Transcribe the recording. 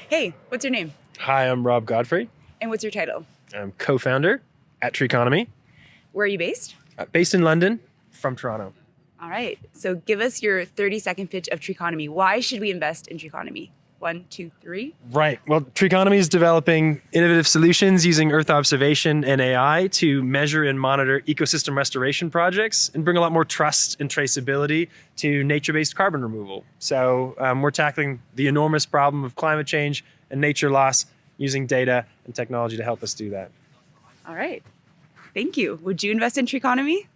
Hey, what's your name? Hi, I'm Rob Godfrey. And what's your title? I'm co-founder at Treeconomy, Where are you based? based in London, from Toronto. All right. So give us your 30-second pitch of Treeconomy. Why should we invest in Treeconomy? 1, 2, 3. Right. Well, Treeconomy is developing innovative solutions using Earth observation and AI to measure and monitor ecosystem restoration projects and bring a lot more trust and traceability to nature-based carbon removal. So we're tackling the enormous problem of climate change and nature loss using data and technology to help us do that. All right. Thank you. Would you invest in Treeconomy?